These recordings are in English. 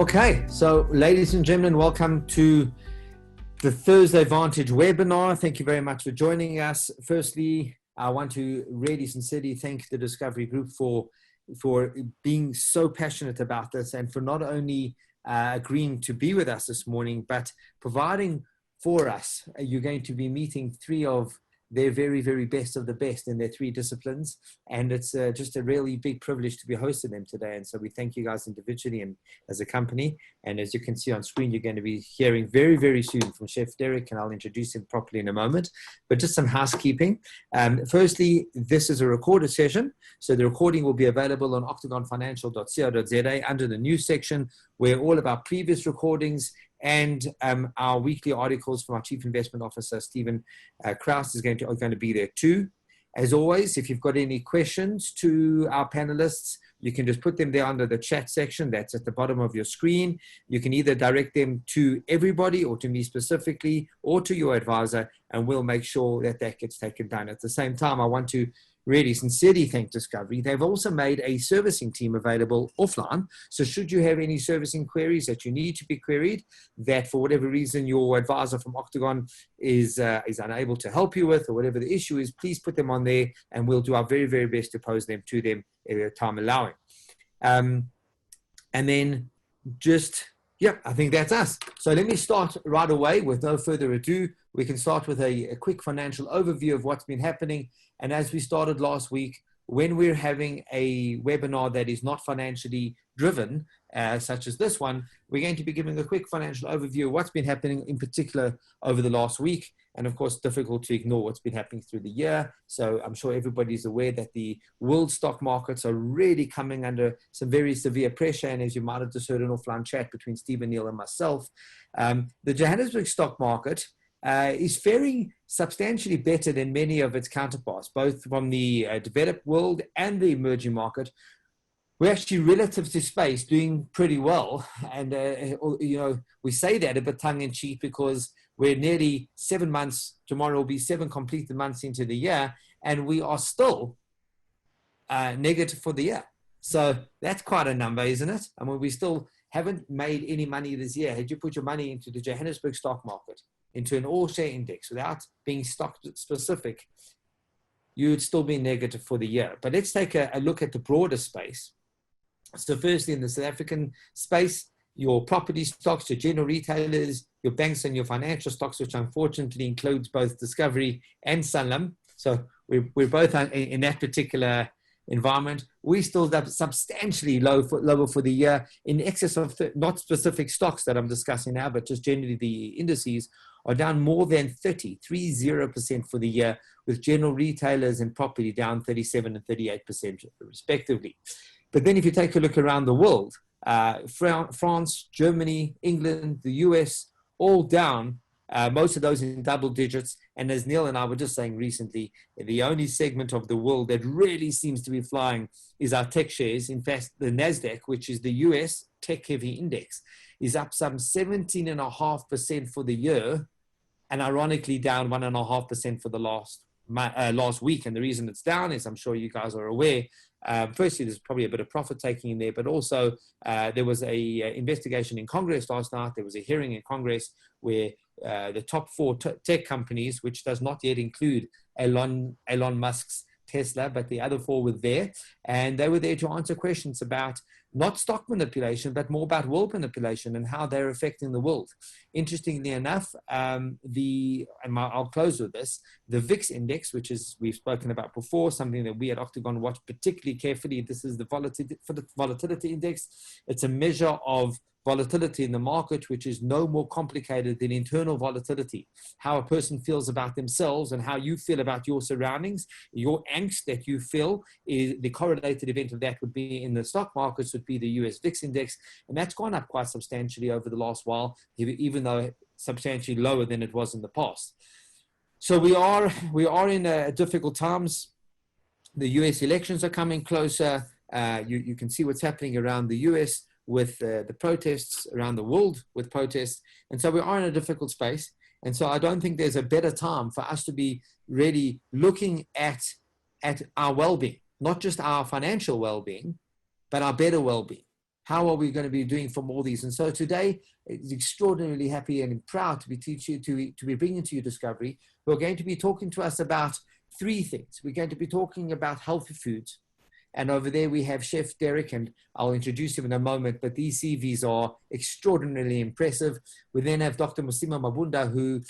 Okay, so ladies and gentlemen, welcome to the Thursday Vantage webinar. Thank you very much for joining us. Firstly, I want to really sincerely thank the Discovery Group for being so passionate about this and for not only agreeing to be with us this morning, but providing for us. You're going to be meeting three of their very, very best of the best in their three disciplines. And it's just a really big privilege to be hosting them today. And so we thank you guys individually and as a company. And as you can see on screen, you're going to be hearing very, very soon from Chef Derek, and I'll introduce him properly in a moment. But just some housekeeping. Firstly, this is a recorded session. So the recording will be available on octagonfinancial.co.za under the news section, where all of our previous recordings and our weekly articles from our Chief Investment Officer, Stephen Kraus, are going to be there too. As always, if you've got any questions to our panelists, you can just put them there under the chat section. That's at the bottom of your screen. You can either direct them to everybody or to me specifically or to your advisor, and we'll make sure that that gets taken down. At the same time, I want to really sincerely thank Discovery. They've also made a servicing team available offline. So should you have any servicing queries that you need to be queried, that for whatever reason your advisor from Octagon is unable to help you with, or whatever the issue is, please put them on there and we'll do our very, very best to pose them to them time allowing. And then just, yeah, I think that's us. So let me start right away with no further ado. We can start with a quick financial overview of what's been happening. And as we started last week, when we're having a webinar that is not financially driven, such as this one, we're going to be giving a quick financial overview of what's been happening in particular over the last week. And of course, difficult to ignore what's been happening through the year. So I'm sure everybody's aware that the world stock markets are really coming under some very severe pressure. And as you might have just heard an offline chat between Stephen, Neil, and myself, the Johannesburg stock market is faring substantially better than many of its counterparts, both from the developed world and the emerging market. We're actually, relative to space, doing pretty well. And, we say that a bit tongue-in-cheek because we're nearly 7 months, tomorrow will be 7 completed months into the year, and we are still negative for the year. So that's quite a number, isn't it? I mean, we still haven't made any money this year. Had you put your money into the Johannesburg stock market, into an all-share index without being stock specific, you'd still be negative for the year. But let's take a look at the broader space. So firstly, in the South African space, your property stocks, your general retailers, your banks and your financial stocks, which unfortunately includes both Discovery and Sanlam. So we're both in that particular environment. We still have substantially lower for the year, in excess of not specific stocks that I'm discussing now, but just generally the indices are down more than 30% for the year, with general retailers and property down 37 and 38% respectively. But then if you take a look around the world, France, Germany, England, the US, all down, most of those in double digits. And as Neil and I were just saying recently, the only segment of the world that really seems to be flying is our tech shares. In fact, the NASDAQ, which is the US tech-heavy index, is up some 17.5% for the year, and ironically down 1.5% for the last week. And the reason it's down is, I'm sure you guys are aware, firstly, there's probably a bit of profit taking in there, but also there was a investigation in Congress last night. There was a hearing in Congress where the top 4 tech companies, which does not yet include Elon Musk's Tesla, but the other 4 were there, and they were there to answer questions about not stock manipulation, but more about world manipulation and how they're affecting the world. Interestingly enough, I'll close with this, the VIX index, which is, we've spoken about before, something that we at Octagon watch particularly carefully. This is the volatility index. It's a measure of volatility in the market, which is no more complicated than internal volatility. How a person feels about themselves and how you feel about your surroundings, your angst that you feel, is the correlated event of that would be in the stock markets, would be the US VIX index. And that's gone up quite substantially over the last while, even though substantially lower than it was in the past. So we are in difficult times. The US elections are coming closer. You can see what's happening around the US with the protests around the world with protests. And so we are in a difficult space. And so I don't think there's a better time for us to be really looking at our well-being, not just our financial well-being, but our better well-being. how are we going to be doing from all these? And so today, it's extraordinarily happy and proud to be to be bringing to you Discovery. We're going to be talking to us about three things. We're going to be talking about healthy foods. And over there we have Chef Derek, and I'll introduce him in a moment, but these CVs are extraordinarily impressive. We then have Dr. Musima Mabunda, who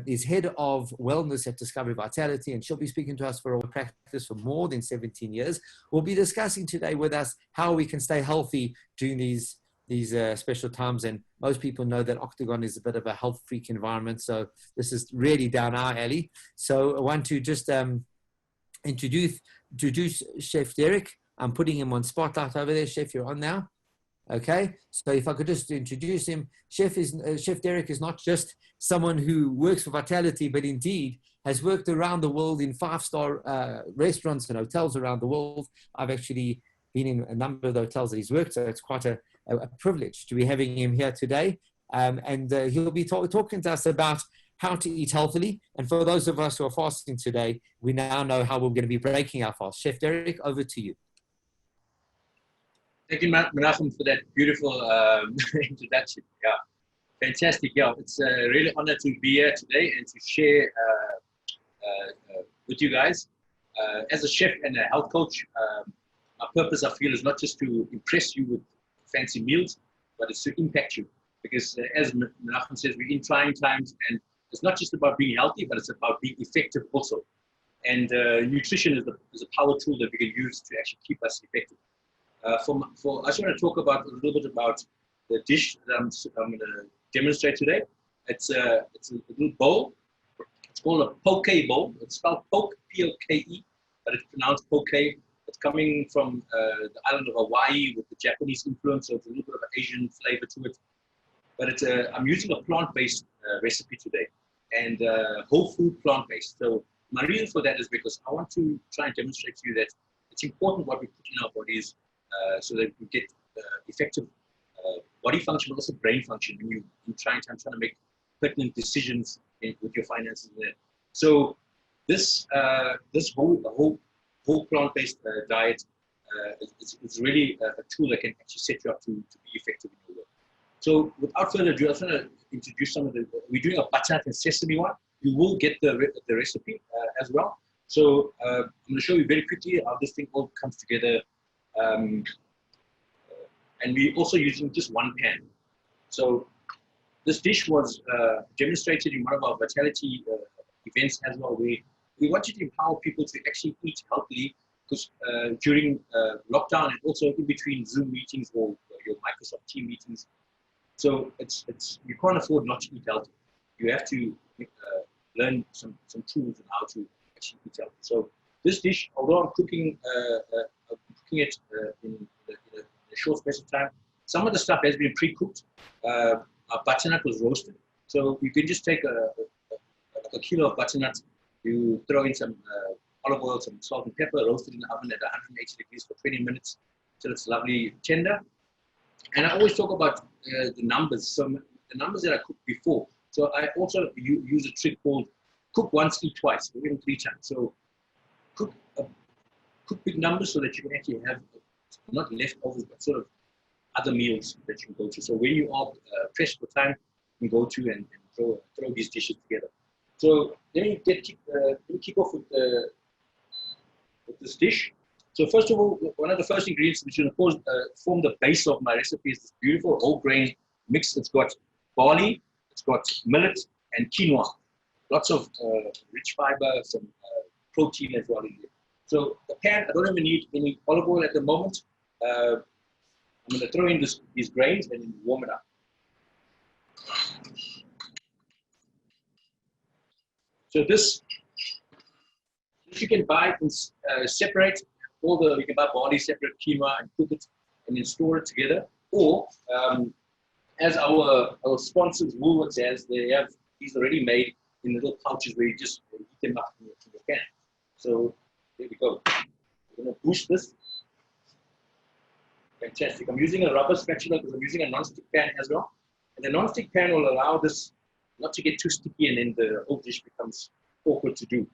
is head of wellness at Discovery Vitality, and she'll be speaking to us for our practice for more than 17 years. We'll be discussing today with us how we can stay healthy during these special times. And most people know that Octagon is a bit of a health freak environment. So this is really down our alley. So I want to just introduce Chef Derek. I'm putting him on spotlight over there. Chef, you're on now. Okay. So if I could just introduce him, Chef Derek is not just someone who works for Vitality, but indeed has worked around the world in 5-star restaurants and hotels around the world. I've actually been in a number of the hotels that he's worked, so it's quite a privilege to be having him here today. And he'll be talking to us about how to eat healthily. And for those of us who are fasting today, we now know how we're going to be breaking our fast. Chef Derek, over to you. Thank you, Menachem, for that beautiful introduction. Yeah, fantastic. Yeah, it's a really honor to be here today and to share with you guys. As a chef and a health coach, our purpose, I feel, is not just to impress you with fancy meals, but it's to impact you. Because as Menachem says, we're in trying times, and it's not just about being healthy, but it's about being effective also. And nutrition is a power tool that we can use to actually keep us effective. I just want to talk about a little bit about the dish that I'm going to demonstrate today. It's a little bowl. It's called a poke bowl. It's spelled poke, P-O-K-E, but it's pronounced poke. It's coming from the island of Hawaii with the Japanese influence, so it's a little bit of an Asian flavor to it. But I'm using a plant-based recipe today, and whole food plant-based. So my reason for that is because I want to try and demonstrate to you that it's important what we put in our bodies so that we get effective body function, but also brain function when you're trying to make pertinent decisions with your finances. So this whole plant-based diet is really a tool that can actually set you up to be effective in your work. So without further ado, I just want to introduce some of we're doing a butternut and sesame one. You will get the recipe as well. So I'm going to show you very quickly how this thing all comes together. And we're also using just one pan. So this dish was demonstrated in one of our Vitality events as well. We wanted to empower people to actually eat healthily, because during lockdown and also in between Zoom meetings or your Microsoft Team meetings, so you can't afford not to eat healthy. You have to learn some tools on how to actually eat healthy. So this dish, although I'm cooking it in a short space of time, some of the stuff has been pre-cooked. Our butternut was roasted, so you can just take a kilo of butternut, you throw in some olive oil, some salt and pepper, roast it in the oven at 180 degrees for 20 minutes till it's lovely tender. And I always talk about the numbers, the numbers that I cooked before. So I also use a trick called cook once, eat twice, or even 3 times. So cook big numbers so that you can actually have not leftovers, but sort of other meals that you can go to. So when you are pressed for time, you can go to and throw these dishes together. So let me kick off with this dish. So first of all, one of the first ingredients which will of course form the base of my recipe is this beautiful whole grain mix. It's got barley, it's got millet and quinoa. Lots of rich fiber, some protein as well in here. So the pan, I don't even need any olive oil at the moment. I'm going to throw in these grains and warm it up. So this you can buy and separate you can buy barley separate, quinoa, and cook it and then store it together. Or as our sponsors Woolworths has, they have these already made in little pouches where you just heat them up in the pan. So there we go. We're going to boost this. Fantastic. I'm using a rubber spatula because I'm using a non-stick pan as well. And the non-stick pan will allow this not to get too sticky, and then the whole dish becomes awkward to do.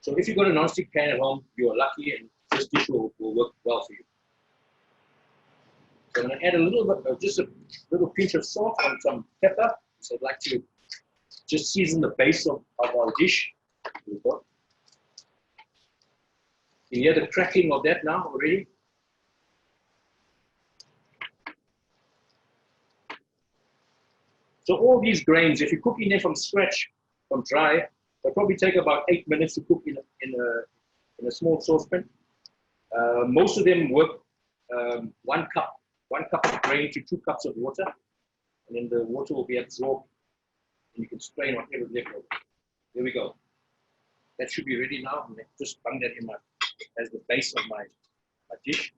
So if you've got a non-stick pan at home, you are lucky, and this dish will work well for you. So I'm going to add a little bit, just a little pinch of salt and some pepper. So I'd like to just season the base of our dish. There we go. You hear the crackling of that now already? So all these grains, if you cook in there from scratch, from dry, they'll probably take about 8 minutes to cook in a small saucepan. Most of them work 1 cup of grain to 2 cups of water, and then the water will be absorbed, and you can strain whatever left over. There we go. That should be ready now. And just bung that in as the base of my dish.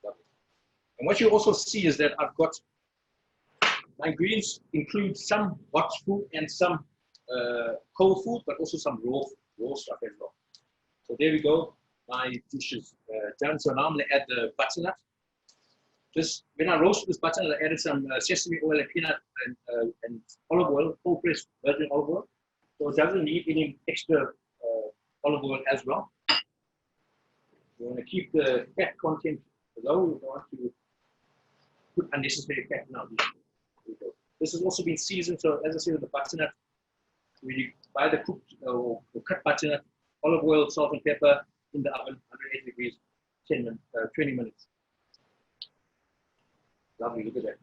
Lovely. And what you also see is that I've got my ingredients include some hot food and some cold food, but also some raw stuff as well. So there we go. My dish is done. So now I'm going to add the butternut. Just when I roasted this butternut, I added some sesame oil and peanut and olive oil, cold pressed virgin olive oil. So it doesn't need any extra olive oil as well. We want to keep the fat content low. We don't want to put unnecessary fat now. This has also been seasoned. So as I said, with the butternut, we buy the cooked or cut butternut, olive oil, salt and pepper in the oven, 180 degrees, 20 minutes. Lovely, look at that.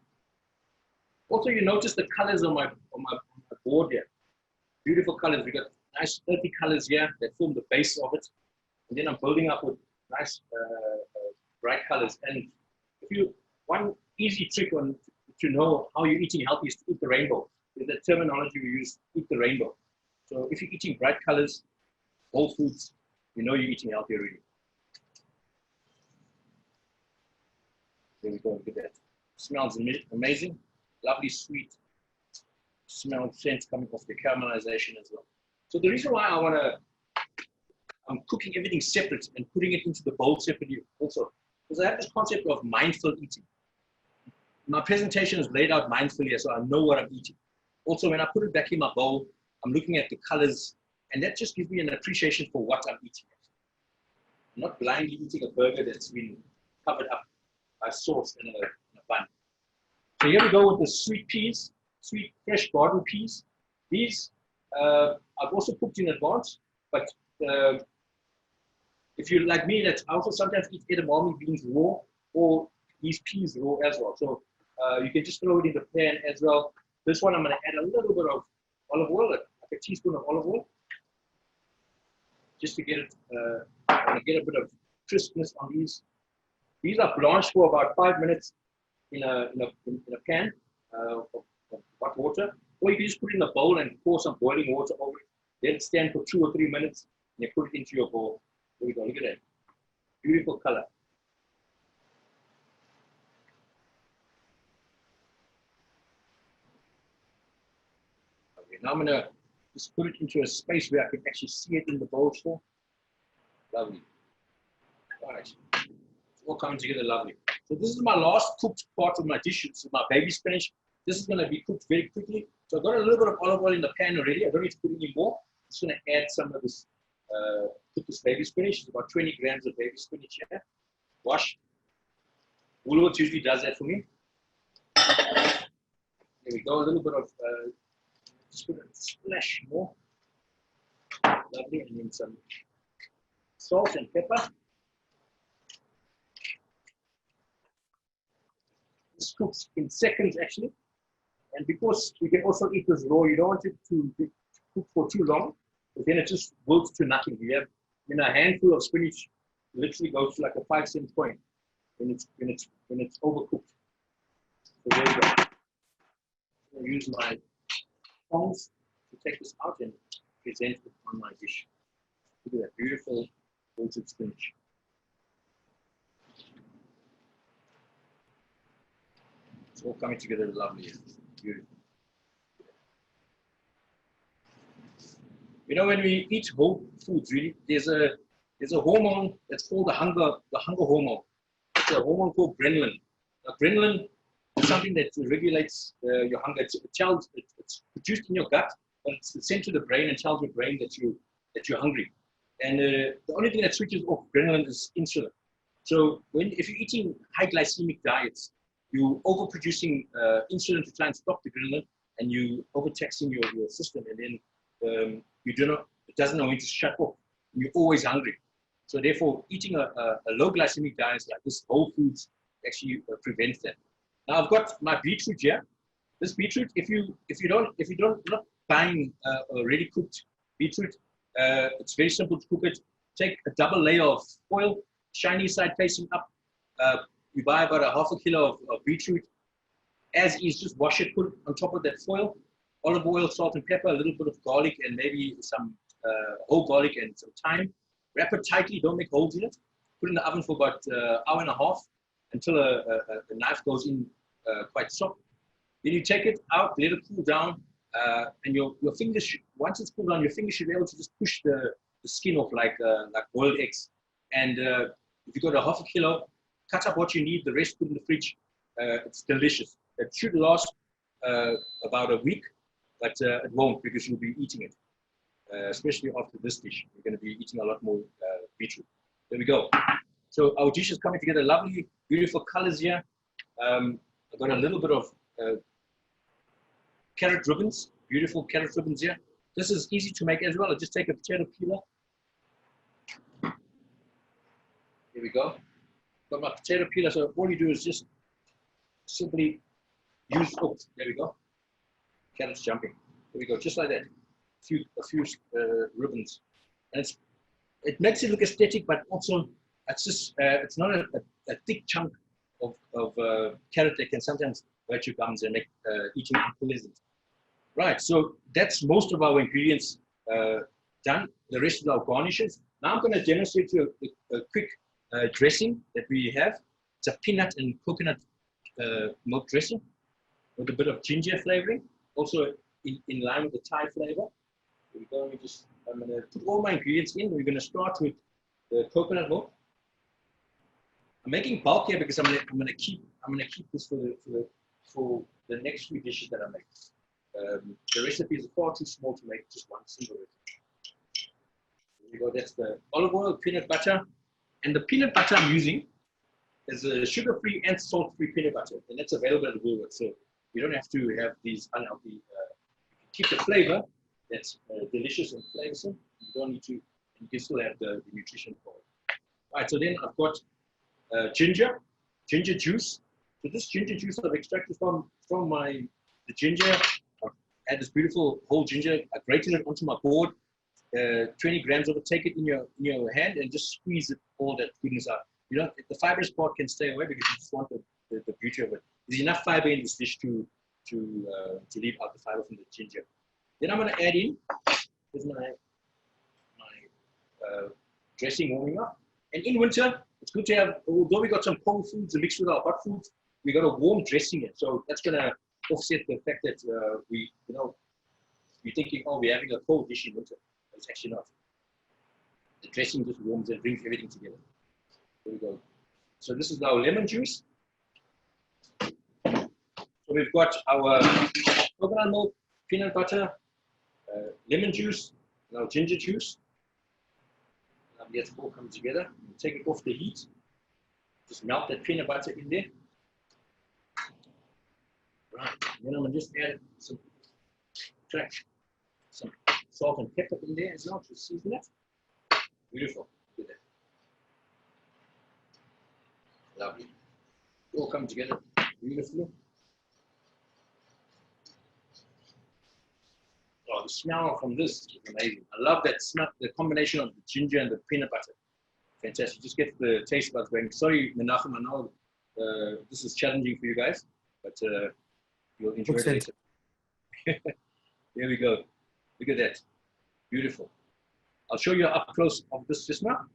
Also, you notice the colors on my board here. Beautiful colors. We got nice earthy colors here that form the base of it. And then I'm building up with nice bright colors. And one easy trick to know how you're eating healthy is to eat the rainbow. With the terminology we use, eat the rainbow. So if you're eating bright colors, whole foods, you know you're eating healthy already. There we go, look at that. Smells amazing. Lovely sweet smell, scent coming off the caramelization as well. So the reason why I'm cooking everything separate and putting it into the bowl separately also, because I have this concept of mindful eating. My presentation is laid out mindfully, so I know what I'm eating. Also, when I put it back in my bowl, I'm looking at the colors, and that just gives me an appreciation for what I'm eating. I'm not blindly eating a burger that's been covered up by sauce in a bun. So here we go with the sweet peas, sweet fresh garden peas. These I've also cooked in advance, but if you're like me, I also sometimes eat edamame beans raw or these peas raw as well. So you can just throw it in the pan as well. This one I'm going to add a little bit of olive oil, like a teaspoon of olive oil, just to get it, get a bit of crispness on these. These are blanched for about 5 minutes in a pan of hot water, or you can just put it in a bowl and pour some boiling water over it. Let it stand for 2 or 3 minutes, and you put it into your bowl. There we go. Look at that, beautiful color. Okay, now I'm gonna just put it into a space where I can actually see it in the bowl still. Lovely. All right. All coming together lovely. So this is my last cooked part of my dish. It's my baby spinach. This is going to be cooked very quickly. So I've got a little bit of olive oil in the pan already. I don't need to put any more. I'm just going to add some of this, cook this baby spinach. It's about 20 grams of baby spinach here. Wash. Woolworths usually does that for me. There we go. A little bit of, just put a splash more. Lovely. And then some salt and pepper. This cooks in seconds actually, and because you can also eat this raw, you don't want it to cook for too long, but then it just wilts to nothing. You have, a handful of spinach literally goes to like a 5-cent coin when it's overcooked. So there you go. I'm going to use my tongs to take this out and present it on my dish. Look at that beautiful wilted spinach. It's all coming together lovely. Beautiful. When we eat whole foods, really, there's a hormone that's called the hunger hormone. It's a hormone called ghrelin. Now, ghrelin is something that regulates your hunger. It's produced in your gut, but it's sent to the brain and tells your brain that you're hungry. And the only thing that switches off ghrelin is insulin. So if you're eating high glycemic diets, you overproducing insulin to try and stop the ghrelin, and you overtaxing your system, and then it doesn't know when to shut off. You're always hungry. So therefore, eating a low glycemic diet like this, whole foods, actually prevents that. Now I've got my beetroot here. This beetroot, if you don't not buying already cooked beetroot, it's very simple to cook it. Take a double layer of foil, shiny side facing up. You buy about a half a kilo of beetroot. As is, just wash it, put it on top of that foil. Olive oil, salt and pepper, a little bit of garlic, and maybe some whole garlic and some thyme. Wrap it tightly, don't make holes in it. Put it in the oven for about an hour and a half until a knife goes in quite soft. Then you take it out, let it cool down, and your fingers, once it's cooled down, your fingers should be able to just push the skin off like boiled eggs. And if you've got a half a kilo, cut up what you need, the rest put in the fridge. It's delicious. It should last about a week, but it won't, because you'll be eating it. Especially after this dish, you're going to be eating a lot more beetroot. There we go. So our dish is coming together, lovely, beautiful colors here. I've got a little bit of carrot ribbons, beautiful carrot ribbons here. This is easy to make as well. I just take a potato peeler. Here we go. Got my potato peeler. So all you do is just simply use, oh, there we go. Carrots jumping. There we go, just like that. A few ribbons, and it makes it look aesthetic, but also it's just it's not a thick chunk of carrot that can sometimes hurt your gums and make eating unpleasant. Right, so that's most of our ingredients done. The rest of our garnishes. Now I'm going to demonstrate to you a quick dressing that we have. It's a peanut and coconut milk dressing with a bit of ginger flavoring, also in line with the Thai flavor. I'm going to put all my ingredients in. We're going to start with the coconut milk. I'm making bulk here because I'm going to keep this for the next few dishes that I make. The recipe is far too small to make just one single recipe. There we go. That's the olive oil, peanut butter, and the peanut butter I'm using is a sugar-free and salt-free peanut butter, and that's available at Woolworths. So you don't have to have these unhealthy. Keep the flavor. That's delicious and flavorsome. You don't need to, you can still have the nutrition for it. All right, so then I've got ginger juice. So this ginger juice I've extracted from the ginger. I've had this beautiful whole ginger. I grated it onto my board. 20 grams of it. Take it in your hand and just squeeze it, all that goodness out. You know, the fibrous part can stay away because you just want the beauty of it. There's enough fiber in this dish to leave out the fiber from the ginger. Then I'm going to add in, here's my dressing warming up. And in winter, it's good to have, although we got some cold foods and mixed with our hot foods, we got a warm dressing in. So that's going to offset the fact that you're thinking, oh, we're having a cold dish in winter. But it's actually not. The dressing just warms and brings everything together. There we go. So this is our lemon juice. So we've got our coconut milk, peanut butter, lemon juice, and our ginger juice. Let's all come together. Take it off the heat. Just melt that peanut butter in there. Right. Then I'm going to just add some salt and pepper in there as well to season it. Beautiful. Look at that. Lovely. All come together beautifully. Oh, the smell from this is amazing. I love that smell, the combination of the ginger and the peanut butter. Fantastic. Just get the taste buds going. Sorry, Menachem, I know this is challenging for you guys, but you'll enjoy it later. There we go. Look at that. Beautiful. I'll show you up close of this just now.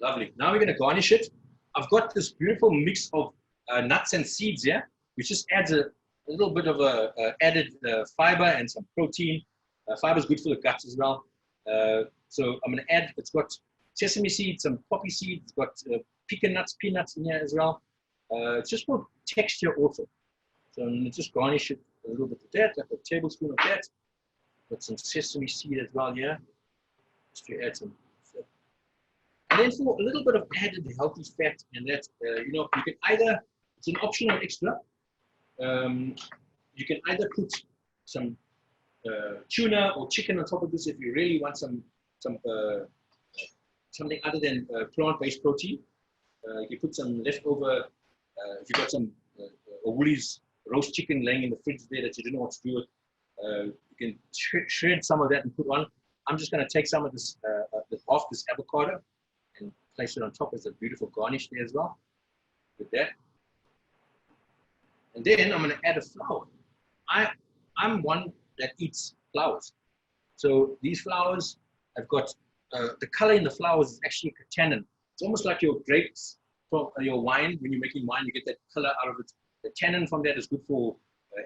Lovely. Now we're going to garnish it. I've got this beautiful mix of nuts and seeds here, which just adds a little bit of added fiber and some protein. Fiber is good for the guts as well. So I'm going to add, it's got sesame seeds, some poppy seeds, it's got pecan nuts, peanuts in here as well. It's just for texture also. So I'm going to just garnish it a little bit of that, like a tablespoon of that. Got some sesame seed as well here, just to add some. And then for a little bit of added healthy fat, and that, you know, you can either, it's an optional extra. You can either put some tuna or chicken on top of this if you really want something other than plant-based protein. You can put some leftover, if you've got some Woolies roast chicken laying in the fridge there that you didn't know what to do with, you can shred some of that and put on. I'm just going to take some of this, off this avocado and place it on top as a beautiful garnish there as well with that. And then I'm going to add a flour. I'm one that eats flowers. So these flowers, I've got, the color in the flowers is actually a tannin. It's almost like your grapes from your wine. When you're making wine, you get that color out of it. The tannin from that is good for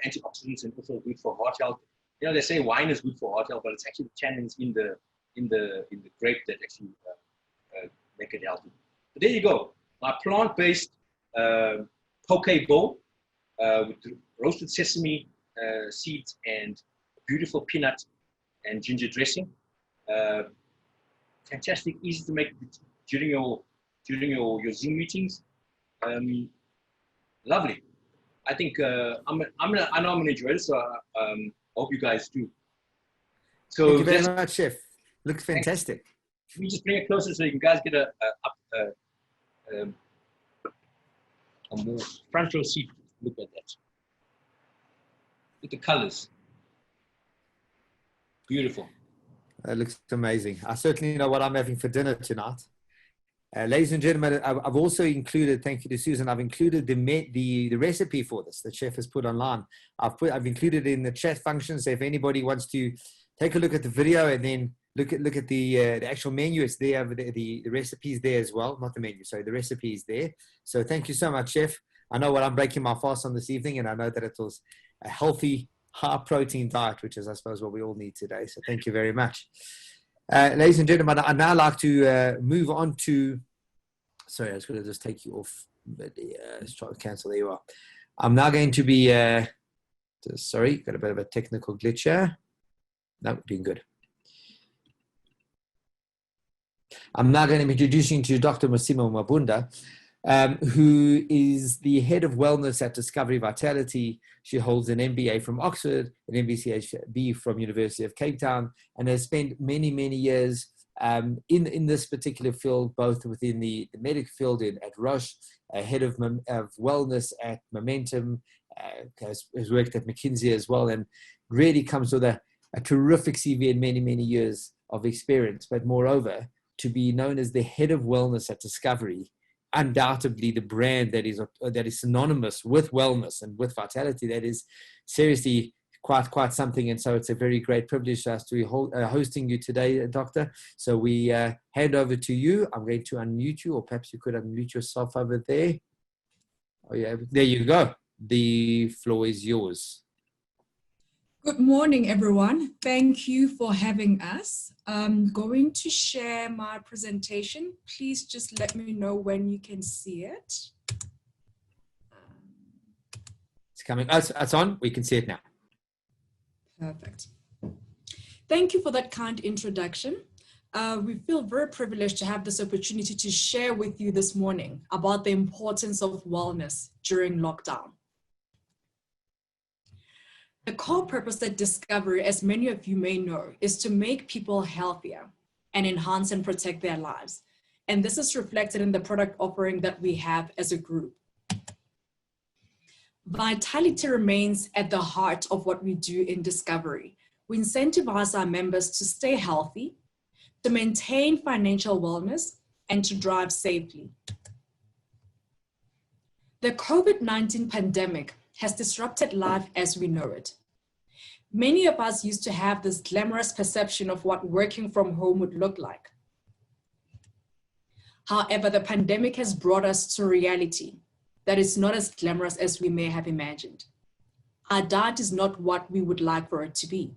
antioxidants and also good for heart health. You know, they say wine is good for heart health, but it's actually the tannins in the grape that actually make it healthy. But there you go, my plant-based poke bowl with roasted sesame seeds and beautiful peanut and ginger dressing. Fantastic, easy to make during your Zoom meetings. Lovely. I think I know I'm gonna enjoy it, so I hope you guys do. So thank you very much, Chef. Looks fantastic. Let me just bring it closer so you guys get a more front row seat. Look at that. Look at the colors. Beautiful. That looks amazing. I certainly know what I'm having for dinner tonight. Ladies and gentlemen, I've also included, thank you to Susan, I've included the recipe for this that Chef has put online. I've included it in the chat function, so if anybody wants to take a look at the video and then look at the actual menu, it's there, the recipe's there as well. Not the menu, sorry, the recipe is there. So thank you so much, Chef. I know what I'm breaking my fast on this evening, and I know that it was a healthy, high-protein diet, which is, I suppose, what we all need today. So thank you very much. Ladies and gentlemen, I'd now like to move on to, sorry, I was going to just take you off, but let's try to cancel. There you are. I'm now going to be, sorry, got a bit of a technical glitch here. No, doing good. I'm now going to be introducing to Dr. Mosimo Mabunda, who is the head of wellness at Discovery Vitality. She holds an MBA from Oxford, an MBCHB from University of Cape Town, and has spent many, many years in this particular field, both within the medical field at Roche, head of wellness at Momentum, has worked at McKinsey as well, and really comes with a terrific CV and many, many years of experience. But moreover, to be known as the head of wellness at Discovery, undoubtedly the brand that is synonymous with wellness and with vitality, that is seriously quite something. And so it's a very great privilege to us to be hosting you today, Doctor. So we hand over to you. I'm going to unmute you, or perhaps you could unmute yourself over there. Oh yeah, there you go. The floor is yours. Good morning, everyone. Thank you for having us. I'm going to share my presentation. Please just let me know when you can see it. It's coming. It's on. We can see it now. Perfect. Thank you for that kind introduction. We feel very privileged to have this opportunity to share with you this morning about the importance of wellness during lockdown. The core purpose at Discovery, as many of you may know, is to make people healthier and enhance and protect their lives. And this is reflected in the product offering that we have as a group. Vitality remains at the heart of what we do in Discovery. We incentivize our members to stay healthy, to maintain financial wellness, and to drive safely. The COVID-19 pandemic has disrupted life as we know it. Many of us used to have this glamorous perception of what working from home would look like. However, the pandemic has brought us to reality that is not as glamorous as we may have imagined. Our diet is not what we would like for it to be.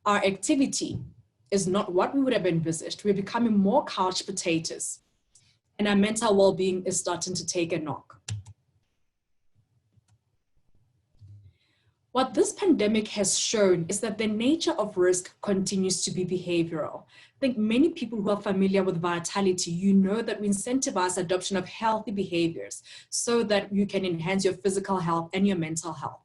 Our activity is not what we would have envisaged. We're becoming more couch potatoes, and our mental well-being is starting to take a knock. What this pandemic has shown is that the nature of risk continues to be behavioral. I think many people who are familiar with Vitality, you know that we incentivize adoption of healthy behaviors so that you can enhance your physical health and your mental health,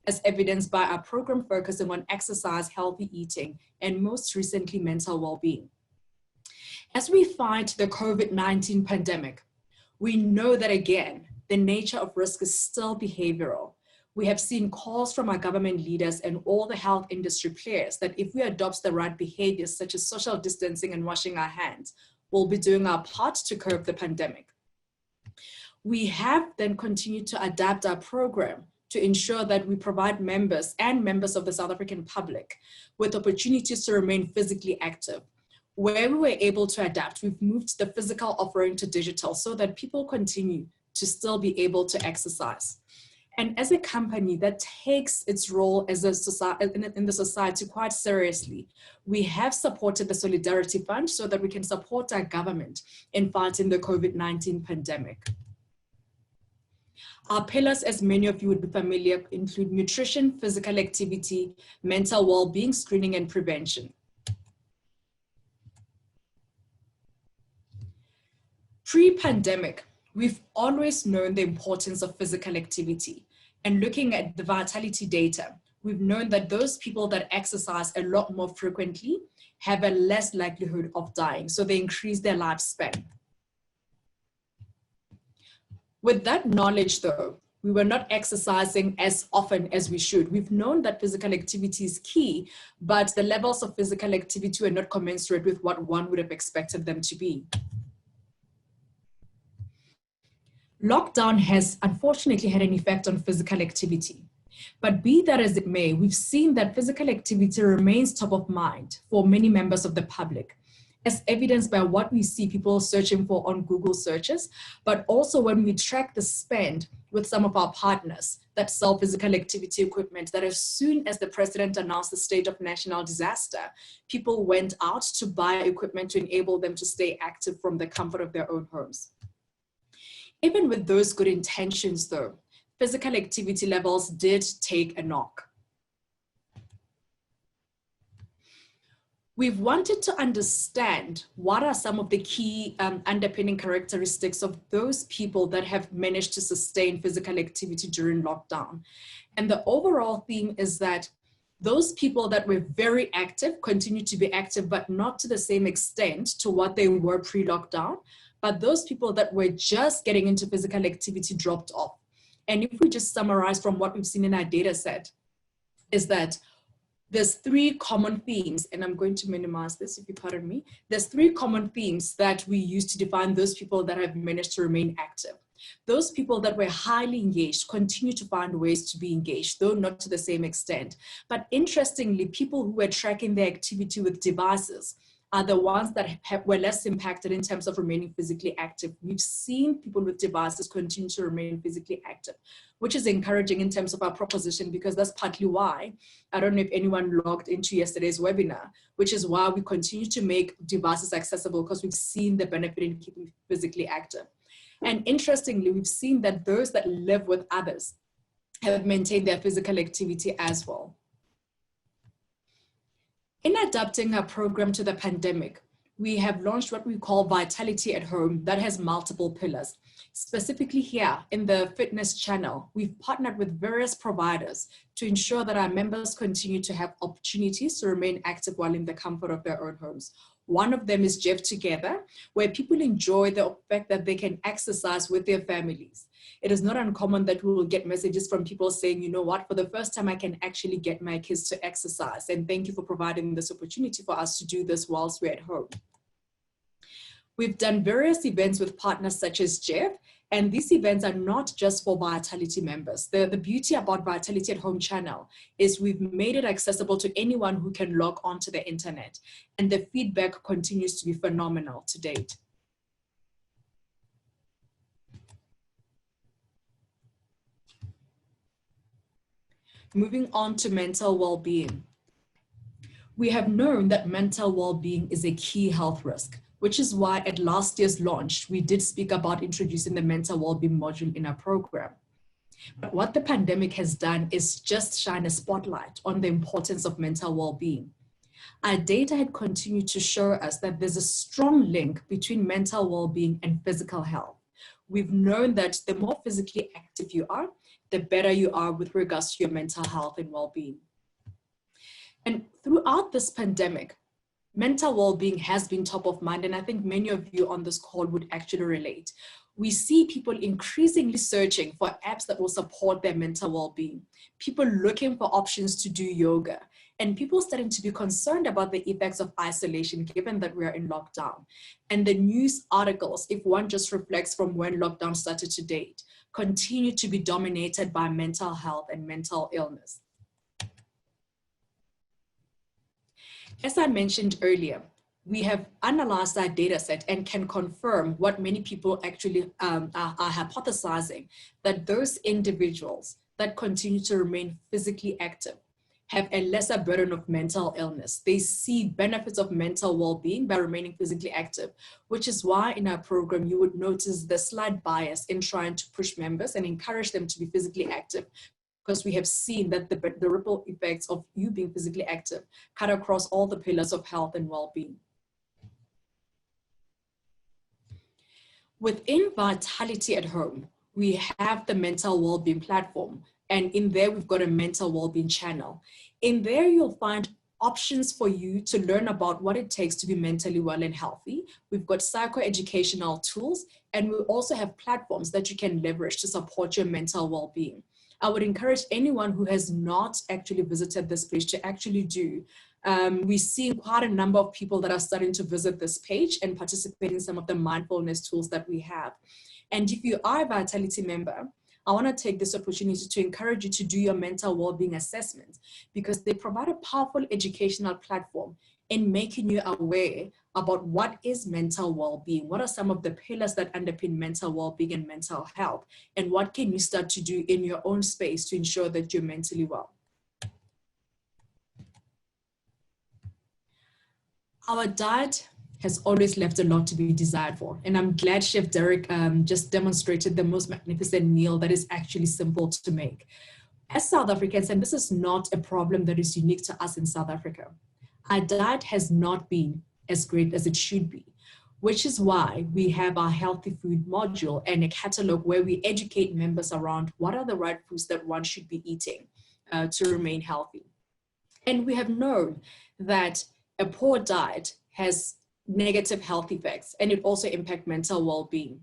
as evidenced by our program focusing on exercise, healthy eating, and most recently, mental well-being. As we fight the COVID-19 pandemic, we know that again, the nature of risk is still behavioral. We have seen calls from our government leaders and all the health industry players that if we adopt the right behaviors such as social distancing and washing our hands, we'll be doing our part to curb the pandemic. We have then continued to adapt our program to ensure that we provide members and members of the South African public with opportunities to remain physically active. Where we were able to adapt, we've moved the physical offering to digital so that people continue to still be able to exercise. And as a company that takes its role as a society, in the society quite seriously, we have supported the Solidarity Fund so that we can support our government in fighting the COVID-19 pandemic. Our pillars, as many of you would be familiar, include nutrition, physical activity, mental well-being, screening, and prevention. Pre-pandemic, we've always known the importance of physical activity. And looking at the Vitality data, we've known that those people that exercise a lot more frequently have a less likelihood of dying, so they increase their lifespan. With that knowledge though, we were not exercising as often as we should. We've known that physical activity is key, but the levels of physical activity were not commensurate with what one would have expected them to be. Lockdown has unfortunately had an effect on physical activity. But be that as it may, we've seen that physical activity remains top of mind for many members of the public, as evidenced by what we see people searching for on Google searches, but also when we track the spend with some of our partners that sell physical activity equipment, that as soon as the president announced the state of national disaster, people went out to buy equipment to enable them to stay active from the comfort of their own homes. Even with those good intentions though, physical activity levels did take a knock. We've wanted to understand what are some of the key underpinning characteristics of those people that have managed to sustain physical activity during lockdown. And the overall theme is that those people that were very active continue to be active, but not to the same extent to what they were pre-lockdown. But those people that were just getting into physical activity dropped off. And if we just summarize from what we've seen in our data set, is that there's three common themes, and I'm going to minimize this if you pardon me. There's three common themes that we use to define those people that have managed to remain active. Those people that were highly engaged continue to find ways to be engaged, though not to the same extent. But interestingly, people who were tracking their activity with devices are the ones that were less impacted in terms of remaining physically active. We've seen people with devices continue to remain physically active, which is encouraging in terms of our proposition, because that's partly why, I don't know if anyone logged into yesterday's webinar, which is why we continue to make devices accessible, because we've seen the benefit in keeping physically active. And interestingly, we've seen that those that live with others have maintained their physical activity as well. In adapting our program to the pandemic, we have launched what we call Vitality at Home that has multiple pillars. Specifically here in the fitness channel, we've partnered with various providers to ensure that our members continue to have opportunities to remain active while in the comfort of their own homes. One of them is Jeff Together, where people enjoy the fact that they can exercise with their families. It is not uncommon that we will get messages from people saying, you know what, for the first time I can actually get my kids to exercise, and thank you for providing this opportunity for us to do this whilst we're at home. We've done various events with partners such as Jeff, and these events are not just for Vitality members. The beauty about Vitality at Home channel is we've made it accessible to anyone who can log onto the internet, and the feedback continues to be phenomenal to date. Moving on to mental well-being. We have known that mental well-being is a key health risk, which is why at last year's launch, we did speak about introducing the mental well-being module in our program. But what the pandemic has done is just shine a spotlight on the importance of mental well-being. Our data had continued to show us that there's a strong link between mental well-being and physical health. We've known that the more physically active you are, the better you are with regards to your mental health and well-being. And throughout this pandemic, mental well-being has been top of mind, and I think many of you on this call would actually relate. We see people increasingly searching for apps that will support their mental well-being, people looking for options to do yoga, and people starting to be concerned about the effects of isolation given that we are in lockdown. And the news articles, if one just reflects from when lockdown started to date, continue to be dominated by mental health and mental illness. As I mentioned earlier, we have analyzed our data set and can confirm what many people actually are hypothesizing, that those individuals that continue to remain physically active have a lesser burden of mental illness. They see benefits of mental well-being by remaining physically active, which is why in our program, you would notice the slight bias in trying to push members and encourage them to be physically active, because we have seen that the ripple effects of you being physically active cut across all the pillars of health and well-being. Within Vitality at Home, we have the mental well-being platform, and in there we've got a mental well-being channel. In there you'll find options for you to learn about what it takes to be mentally well and healthy. We've got psychoeducational tools, and we also have platforms that you can leverage to support your mental well-being. I would encourage anyone who has not actually visited this page to actually do. We're seeing quite a number of people that are starting to visit this page and participate in some of the mindfulness tools that we have. And if you are a Vitality member, I want to take this opportunity to encourage you to do your mental well-being assessment, because they provide a powerful educational platform in making you aware about what is mental well-being, what are some of the pillars that underpin mental well-being and mental health, and what can you start to do in your own space to ensure that you're mentally well. Our diet has always left a lot to be desired for. And I'm glad Chef Derek just demonstrated the most magnificent meal that is actually simple to make. As South Africans, and this is not a problem that is unique to us in South Africa, our diet has not been as great as it should be, which is why we have our healthy food module and a catalog where we educate members around what are the right foods that one should be eating to remain healthy. And we have known that a poor diet has negative health effects, and it also impacts mental well-being.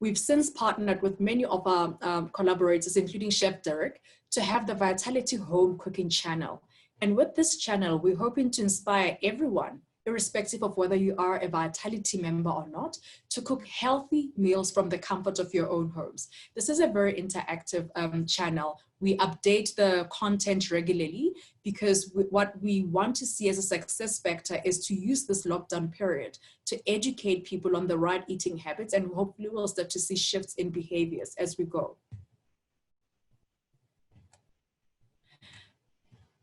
We've since partnered with many of our collaborators, including Chef Derek, to have the Vitality Home Cooking Channel. And with this channel, we're hoping to inspire everyone, irrespective of whether you are a Vitality member or not, to cook healthy meals from the comfort of your own homes. This is a very interactive channel. We update the content regularly because what we want to see as a success factor is to use this lockdown period to educate people on the right eating habits, and hopefully we'll start to see shifts in behaviors as we go.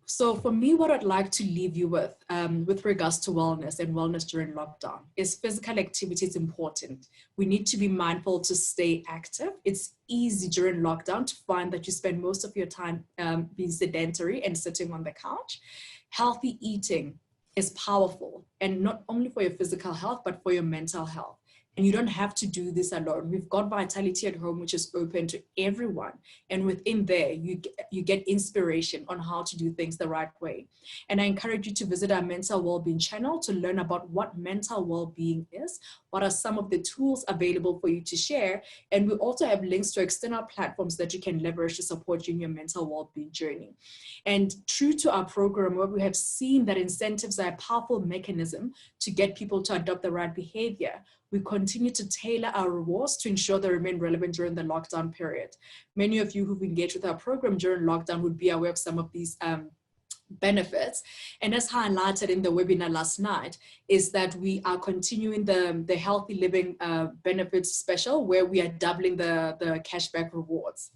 So for me, what I'd like to leave you with regards to wellness and wellness during lockdown is physical activity is important. We need to be mindful to stay active. It's easy during lockdown to find that you spend most of your time being sedentary and sitting on the couch. Healthy eating is powerful, and not only for your physical health, but for your mental health. And you don't have to do this alone. We've got Vitality at Home, which is open to everyone. And within there, you get inspiration on how to do things the right way. And I encourage you to visit our mental well-being channel to learn about what mental well-being is, what are some of the tools available for you to share. And we also have links to external platforms that you can leverage to support you in your mental well-being journey. And true to our program, where we have seen that incentives are a powerful mechanism to get people to adopt the right behavior, we continue to tailor our rewards to ensure they remain relevant during the lockdown period. Many of you who've engaged with our program during lockdown would be aware of some of these benefits. And as highlighted in the webinar last night, is that we are continuing the Healthy Living Benefits Special, where we are doubling the cashback rewards.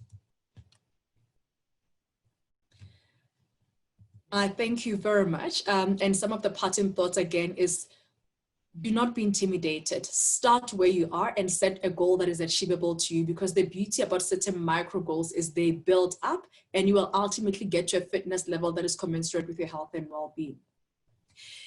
I thank you very much. And some of the parting thoughts again is, do not be intimidated. Start where you are and set a goal that is achievable to you, because the beauty about certain micro goals is they build up and you will ultimately get to a fitness level that is commensurate with your health and well-being.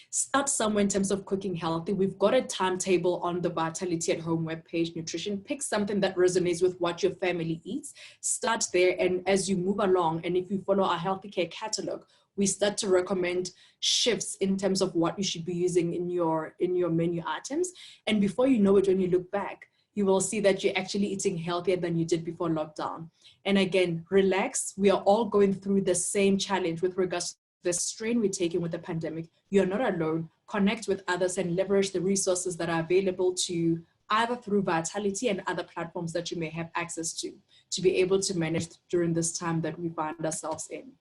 Start somewhere in terms of cooking healthy. We've got a timetable on the Vitality at Home webpage, nutrition. Pick something that resonates with what your family eats. Start there, and as you move along, and if you follow our Healthy Care catalog, we start to recommend shifts in terms of what you should be using in your menu items. And before you know it, when you look back, you will see that you're actually eating healthier than you did before lockdown. And again, relax. We are all going through the same challenge with regards to the strain we're taking with the pandemic. You're not alone. Connect with others and leverage the resources that are available to you, either through Vitality and other platforms that you may have access to be able to manage during this time that we find ourselves in.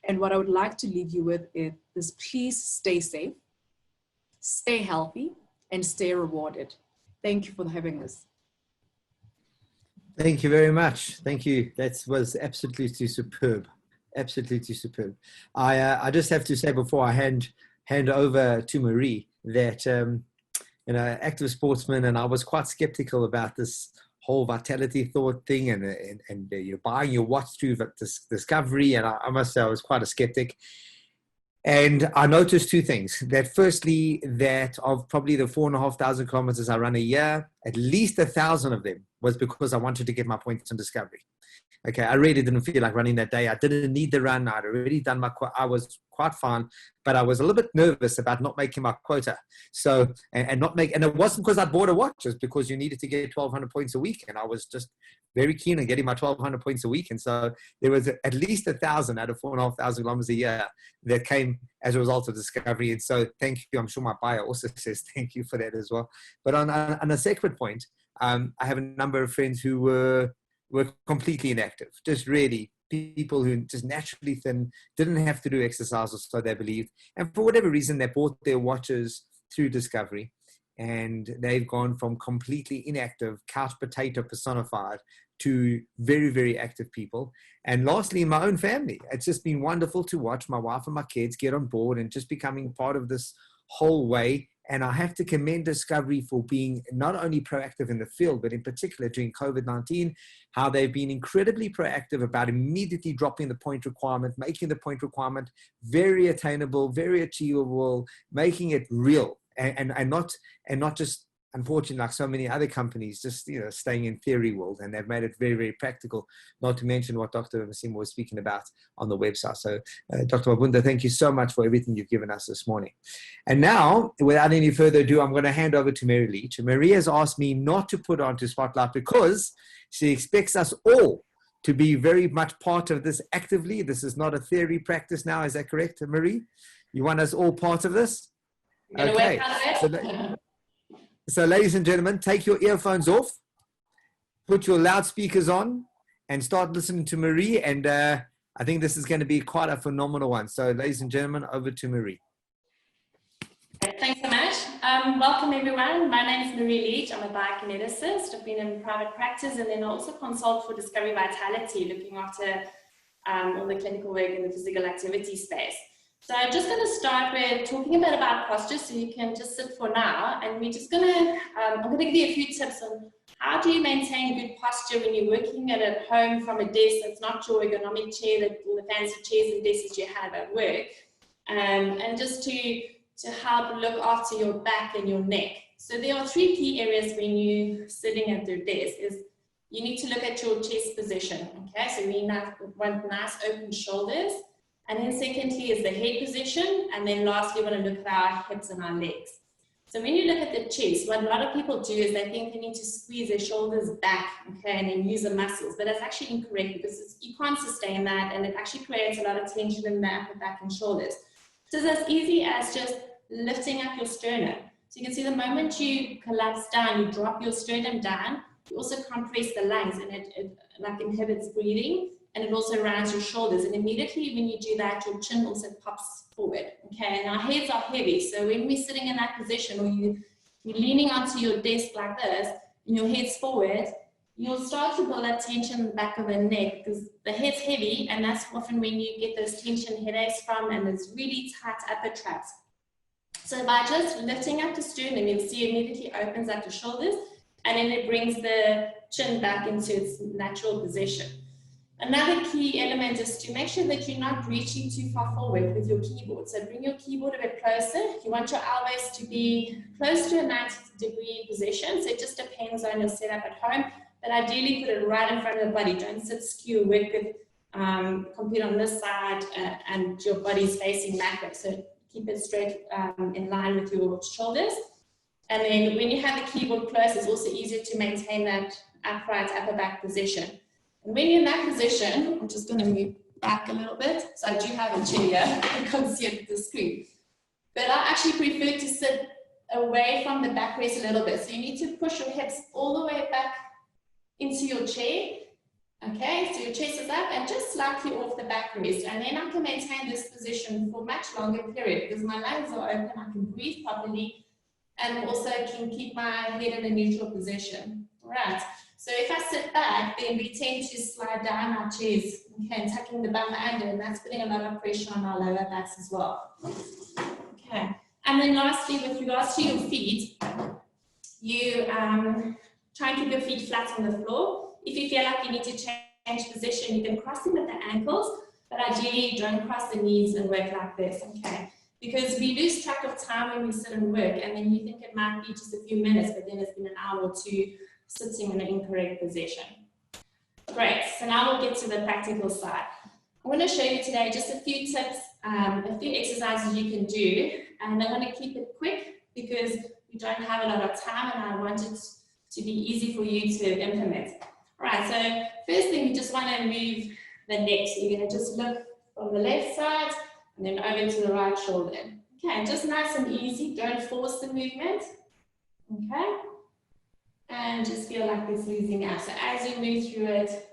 And what I would like to leave you with is please stay safe, stay healthy, and stay rewarded. Thank you for having us. Thank you very much. Thank you. That was absolutely superb. Absolutely superb. I just have to say before I hand over to Marie that, active sportsman, and I was quite skeptical about this whole Vitality thought thing and you're buying your watch through Discovery. And I must say I was quite a skeptic. And I noticed two things. That firstly, that of probably the 4,500 kilometers I run a year, at least 1,000 of them was because I wanted to get my points on Discovery. Okay, I really didn't feel like running that day. I didn't need the run. I'd already done I was quite fine, but I was a little bit nervous about not making my quota. So, and it wasn't because I bought a watch, it's because you needed to get 1,200 points a week. And I was just very keen on getting my 1,200 points a week. And so there was at least 1,000 out of 4,500 kilometers a year that came as a result of Discovery. And so thank you. I'm sure my bio also says thank you for that as well. But on a separate point, I have a number of friends who were completely inactive, just really people who just naturally thin, didn't have to do exercises, so they believed. And for whatever reason, they bought their watches through Discovery, and they've gone from completely inactive, couch potato personified, to very, very active people. And lastly, in my own family, it's just been wonderful to watch my wife and my kids get on board and just becoming part of this whole way. And I have to commend Discovery for being not only proactive in the field, but in particular during COVID-19, how they've been incredibly proactive about immediately dropping the point requirement, making the point requirement very attainable, very achievable, making it real, and not just, unfortunately, like so many other companies, just staying in theory world. And they've made it very, very practical, not to mention what Dr. Masimo was speaking about on the website. So Dr. Mabunda, thank you so much for everything you've given us this morning. And now, without any further ado, I'm going to hand over to Mary Leach. Marie has asked me not to put onto Spotlight because she expects us all to be very much part of this actively. This is not a theory practice now. Is that correct, Marie? You want us all part of this? Okay. So ladies and gentlemen, take your earphones off, put your loudspeakers on, and start listening to Marie. And I think this is going to be quite a phenomenal one. So ladies and gentlemen, over to Marie. Thanks so much. Welcome everyone. My name is Marie Leach. I'm a biokineticist. I've been in private practice, and then I also consult for Discovery Vitality, looking after all the clinical work in the physical activity space. So I'm just going to start with talking a bit about posture, so you can just sit for now, and we're just going to, I'm going to give you a few tips on how do you maintain good posture when you're working at home from a desk that's not your ergonomic chair, all the fancy chairs and desks that you have at work, and just to help look after your back and your neck. So there are three key areas when you're sitting at your desk. Is you need to look at your chest position, okay? So we want nice open shoulders. And then secondly is the head position. And then lastly, we want to look at our hips and our legs. So when you look at the chest, what a lot of people do is they think they need to squeeze their shoulders back, okay, and then use the muscles. But that's actually incorrect, because you can't sustain that, and it actually creates a lot of tension in the upper back and shoulders. So it's as easy as just lifting up your sternum. So you can see the moment you collapse down, you drop your sternum down, you also compress the lungs, and it like inhibits breathing. And it also rounds your shoulders. And immediately when you do that, your chin also pops forward. Okay, and our heads are heavy. So when we're sitting in that position, or you're leaning onto your desk like this, and your head's forward, you'll start to build that tension in the back of the neck, because the head's heavy, and that's often when you get those tension headaches from, and those really tight upper traps. So by just lifting up the sternum, you'll see it immediately opens up the shoulders, and then it brings the chin back into its natural position. Another key element is to make sure that you're not reaching too far forward with your keyboard. So bring your keyboard a bit closer. You want your elbows to be close to a 90-degree position. So it just depends on your setup at home. But ideally, put it right in front of the body. Don't sit skew. Work with computer on this side and your body's facing backward. So keep it straight in line with your shoulders. And then when you have the keyboard close, it's also easier to maintain that upright upper back position. And when you're in that position, I'm just going to move back a little bit. So I do have a chair here. I can't see it with the screen. But I actually prefer to sit away from the backrest a little bit. So you need to push your hips all the way back into your chair. Okay, so your chest is up and just slightly off the backrest. And then I can maintain this position for a much longer period because my lungs are open, I can breathe properly, and also can keep my head in a neutral position. All right. So if I sit back, then we tend to slide down our chairs, okay, and tucking the bum under, and that's putting a lot of pressure on our lower backs as well. Okay, and then lastly, with regards to your feet, you try and keep your feet flat on the floor. If you feel like you need to change position, you can cross them at the ankles, but ideally don't cross the knees and work like this, okay? Because we lose track of time when we sit and work, and then you think it might be just a few minutes, but then it's been an hour or two sitting in an incorrect position. Great, so now we'll get to the practical side. I'm going to show you today just a few tips, a few exercises you can do, and I'm going to keep it quick because we don't have a lot of time and I want it to be easy for you to implement. All right, so first thing, you just want to move the neck. So you're going to just look from the left side and then over to the right shoulder. Okay, just nice and easy, don't force the movement. Okay. And just feel like it's easing out. So as you move through it,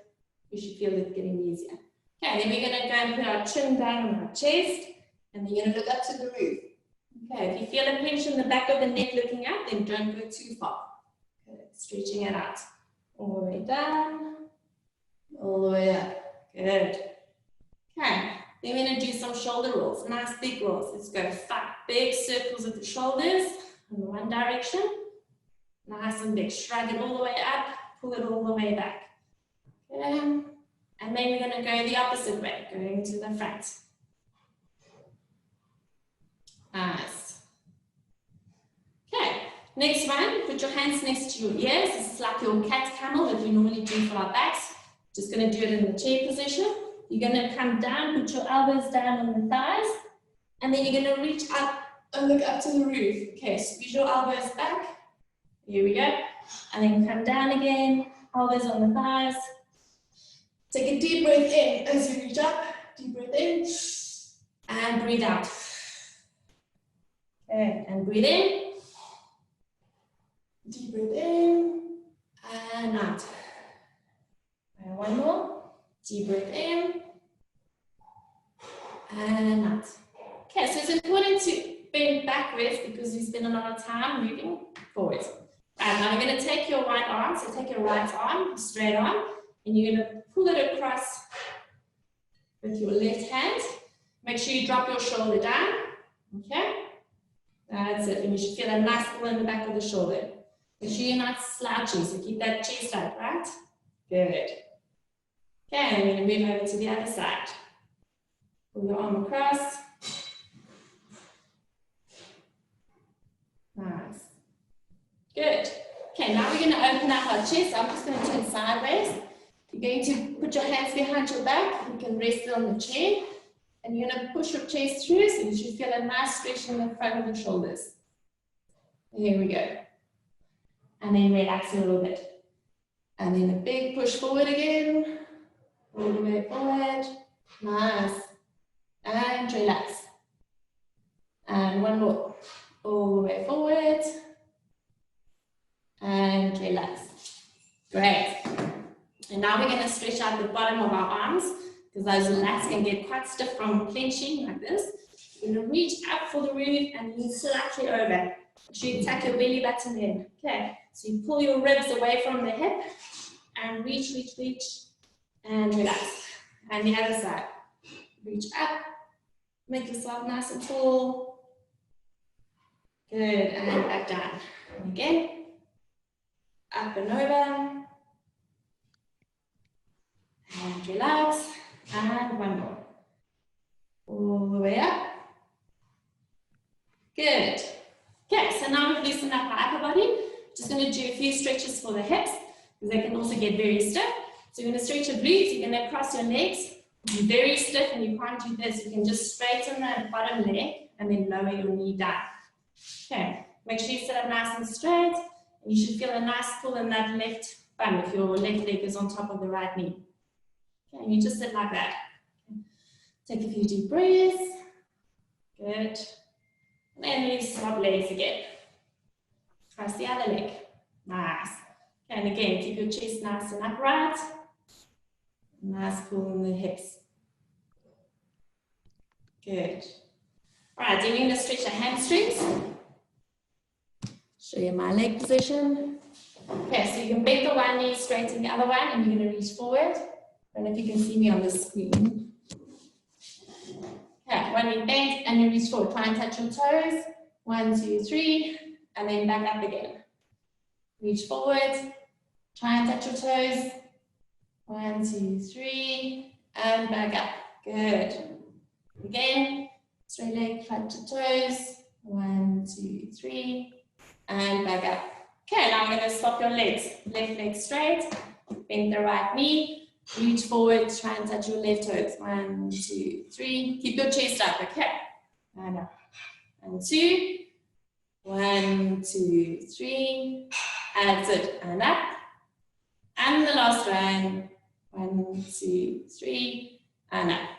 you should feel it getting easier. Okay, then we're going to go and put our chin down on our chest, and then you're going to look up to the roof. Okay, if you feel a pinch in the back of the neck looking up, then don't go too far. Okay, stretching it out. All the way down, all the way up. Good. Okay, then we're going to do some shoulder rolls. Nice big rolls. Let's go 5 big circles with the shoulders in one direction. Nice and big. Shrug it all the way up, pull it all the way back. Okay. And then we're going to go the opposite way, going to the front. Nice. Okay, next one, put your hands next to your ears. This is like your cat camel that we normally do for our backs. Just going to do it in the chair position. You're going to come down, put your elbows down on the thighs, and then you're going to reach up and look up to the roof. Okay, squeeze your elbows back. Here we go. And then come down again, elbows on the thighs. Take a deep breath in as you reach up. Deep breath in. And breathe out. Okay, and breathe in. Deep breath in. And out. And one more. Deep breath in. And out. Okay, so it's important to bend backwards because we spend a lot of time moving forward. And now you're going to take your right arm, so take your right arm, straight arm, and you're going to pull it across with your left hand. Make sure you drop your shoulder down, okay? That's it, and you should feel a nice pull in the back of the shoulder. Make sure you're not slouching, so keep that chest up, right? Good. Okay, and we're going to move over to the other side. Pull your arm across. Nice. Good. Okay, now we're going to open up our chest. I'm just going to turn sideways. You're going to put your hands behind your back. You can rest it on the chair. And you're going to push your chest through so you should feel a nice stretch in the front of the shoulders. Here we go. And then relax a little bit. And then a big push forward again. All the way forward. Nice. And relax. And one more. All the way forward. And relax. Great. And now we're going to stretch out the bottom of our arms because those lats can get quite stiff from clenching like this. You're going to reach up for the roof and you slightly over. Make sure you tuck your belly button in. Okay, so you pull your ribs away from the hip and reach, and relax. And the other side. Reach up, make yourself nice and tall, Good, and back down. Again, up and over. And relax, and one more. All the way up. Good. Okay, so now we've loosened up our upper body. Just going to do a few stretches for the hips, because they can also get very stiff. So you're going to stretch your glutes, you're going to cross your legs. You're very stiff and you can't do this. You can just straighten the bottom leg and then lower your knee down. Okay, make sure you sit up nice and straight. And you should feel a nice pull in that left bum if your left leg is on top of the right knee. Okay, and you just sit like that. Take a few deep breaths. Good. And then you swap legs again. Cross the other leg. Nice. Okay, and again, keep your chest nice and upright. Nice pull in the hips. Good. All right, then you're going to stretch your hamstrings. Show you my leg position. Okay, so you can bend the one knee, straighten the other one, and you're going to reach forward. I don't know if you can see me on the screen. Okay, one knee bent, and you reach forward. Try and touch your toes. 1, 2, 3, and then back up again. Reach forward. Try and touch your toes. 1, 2, 3, and back up. Good. Again, straight leg, touch your toes. 1, 2, 3, and back up. Okay, now I'm going to swap your legs. Left leg straight, bend the right knee, reach forward, try and touch your left toes. 1, 2, 3. Keep your chest up, okay? And up. And 2. 1, 2, 3. That's it. And up. And the last one. 1, 2, 3. And up.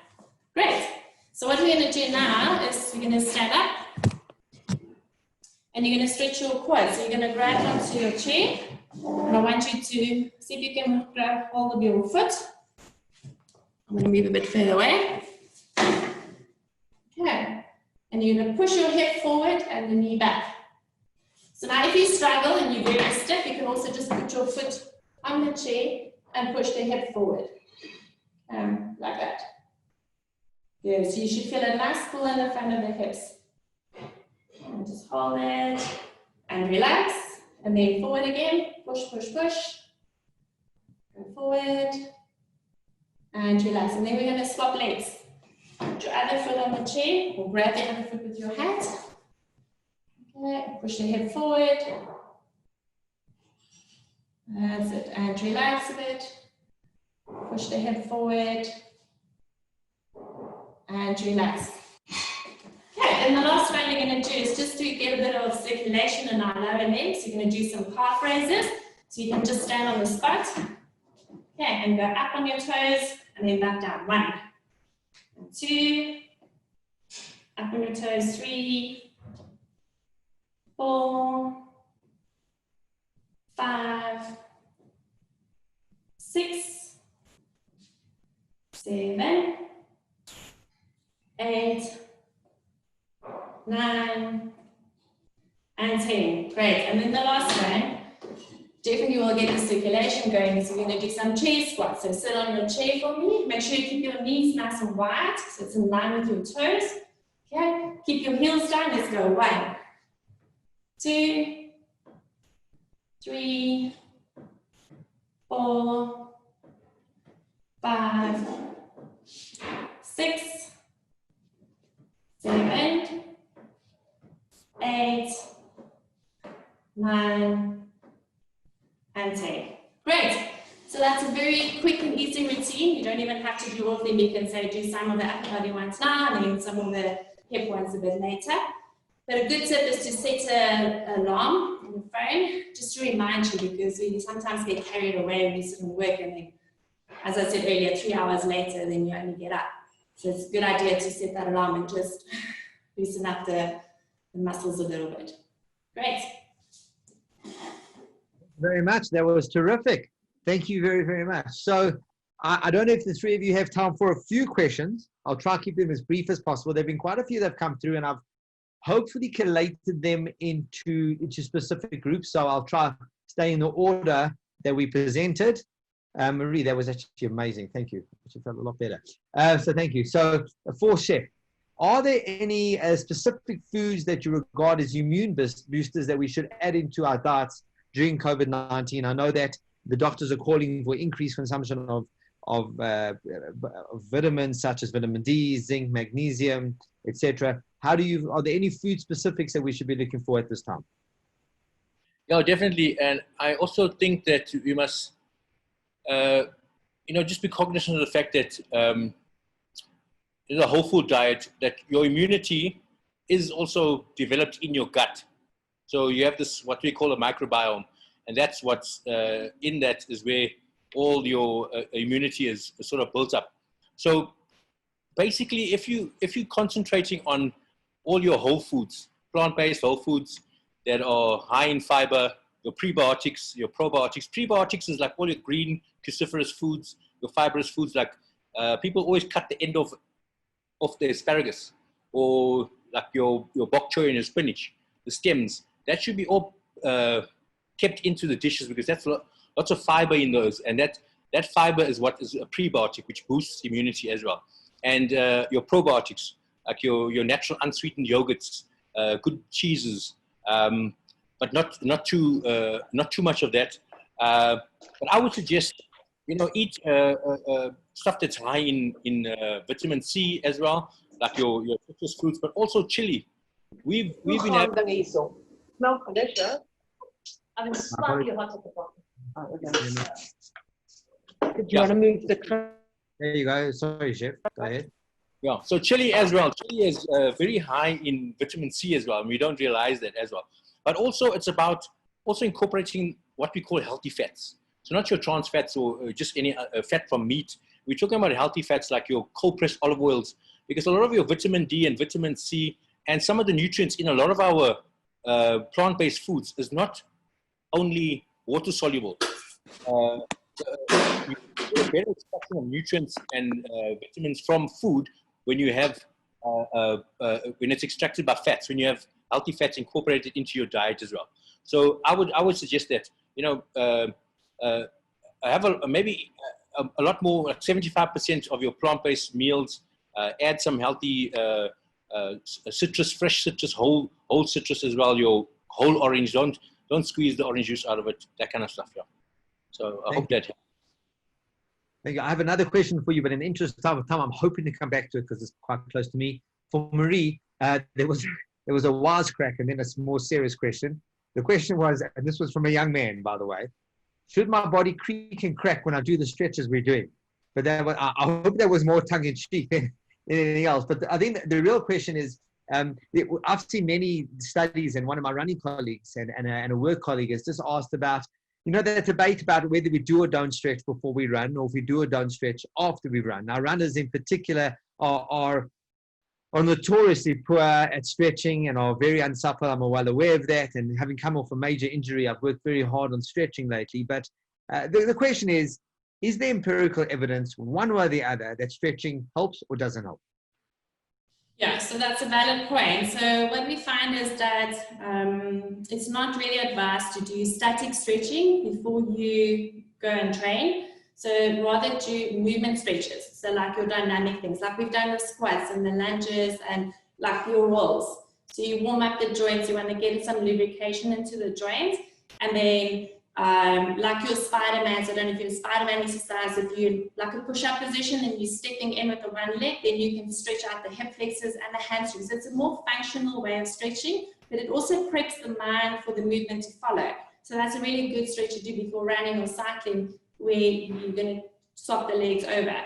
Great. So what we're going to do now is we're going to stand up. And you're going to stretch your quads. So you're going to grab onto your chair. And I want you to see if you can grab hold of your foot. I'm going to move a bit further away. Okay. And you're going to push your hip forward and the knee back. So now if you struggle and you're very stiff, you can also just put your foot on the chair and push the hip forward. Like that. Good. So you should feel a nice pull in the front of the hips. And just hold it and relax. And then forward again. Push, push, push. Go forward. And relax. And then we're going to swap legs. Put your other foot on the chair or grab the other foot with your hand. Okay. Push the hip forward. That's it. And relax a bit. Push the hip forward. And relax. Okay, and the last one you're going to do is just to get a bit of circulation in our lower legs. You're going to do some calf raises. So you can just stand on the spot. Okay, and go up on your toes and then back down. 1 and 2. Up on your toes. 3, 4, 5, 6, 7, 8, 9, and 10. Great. And then the last one, definitely will get the circulation going. So we're going to do some chair squats. So sit on your chair for me. Make sure you keep your knees nice and wide so it's in line with your toes. Okay. Keep your heels down. Let's go. 1, 2, 3, 4, 5, 6, 7, 8, 9, and 10. Great. So that's a very quick and easy routine. You don't even have to do all of them. You can say do some of the upper body ones now and then some of the hip ones a bit later. But a good tip is to set an alarm on the phone just to remind you, because we sometimes get carried away when you sit and work, and then, as I said earlier, 3 hours later, then you only get up. So it's a good idea to set that alarm and just loosen up the muscles a little bit. Great. Very much. That was terrific. Thank you very, very much. So I don't know if the three of you have time for a few questions. I'll try to keep them as brief as possible. There have been quite a few that have come through, and I've hopefully collated them into specific groups. So I'll try to stay in the order that we presented. Marie, that was actually amazing. Thank you. She felt a lot better. So thank you. So for Chef, Are there any specific foods that you regard as immune boosters that we should add into our diets during COVID-19? I know that the doctors are calling for increased consumption of vitamins such as vitamin D, zinc, magnesium, etc. Are there any food specifics that we should be looking for at this time? Yeah, definitely. And I also think that we must, just be cognizant of the fact that a whole food diet, that your immunity is also developed in your gut. So you have this, what we call a microbiome, and that's what's in that is where all your immunity is sort of built up. So basically, if you're concentrating on all your whole foods, plant-based whole foods that are high in fiber, your prebiotics, your probiotics. Prebiotics is like all your green cruciferous foods, your fibrous foods. Like people always cut the end of the asparagus, or like your bok choy and your spinach, the stems. That should be all kept into the dishes, because that's lots of fiber in those, and that fiber is what is a prebiotic, which boosts immunity as well. And your probiotics, like your natural unsweetened yogurts, good cheeses, but not too much of that. But I would suggest, eat stuff that's high in vitamin C as well, like your citrus fruits, but also chili. We've been having. Smell delicious. I mean, slightly hot at the bottom. Did you want to move the clip? There you go. Sorry, Chef. Go ahead. Yeah, so chili as well. Chili is very high in vitamin C as well, and we don't realize that as well. But also, it's about also incorporating what we call healthy fats. So not your trans fats or just any fat from meat. We're talking about healthy fats like your cold-pressed olive oils, because a lot of your vitamin D and vitamin C and some of the nutrients in a lot of our plant-based foods is not only water-soluble. You get a better extraction of nutrients and vitamins from food when you have when it's extracted by fats, when you have healthy fats incorporated into your diet as well. So I would suggest that have maybe a lot more, like 75% of your plant-based meals. Add some healthy citrus, fresh citrus, whole citrus as well. Your whole orange. Don't squeeze the orange juice out of it. That kind of stuff. Yeah. So I hope that helps. Thank you. I have another question for you, but in the interest of time, I'm hoping to come back to it because it's quite close to me. For Marie, there was a wisecrack and then a more serious question. The question was, and this was from a young man, by the way, should my body creak and crack when I do the stretches we're doing? But I hope that was more tongue-in-cheek than anything else. But I think the real question is, I've seen many studies, and one of my running colleagues and a work colleague has just asked about, that debate about whether we do or don't stretch before we run, or if we do or don't stretch after we run. Now, runners in particular are notoriously poor at stretching and are very unsupple. I'm well aware of that. And having come off a major injury, I've worked very hard on stretching lately. But the question is there empirical evidence, one way or the other, that stretching helps or doesn't help? Yeah, so that's a valid point. So what we find is that it's not really advised to do static stretching before you go and train. So rather do movement stretches. So like your dynamic things, like we've done the squats and the lunges and like your rolls. So you warm up the joints, you want to get some lubrication into the joints, and then like your Spider-Man, so I don't know if you're a Spider-Man exercise, if you like a push-up position and you're stepping in with the one leg, then you can stretch out the hip flexors and the hamstrings. So it's a more functional way of stretching, but it also preps the mind for the movement to follow. So that's a really good stretch to do before running or cycling, where you're going to swap the legs over.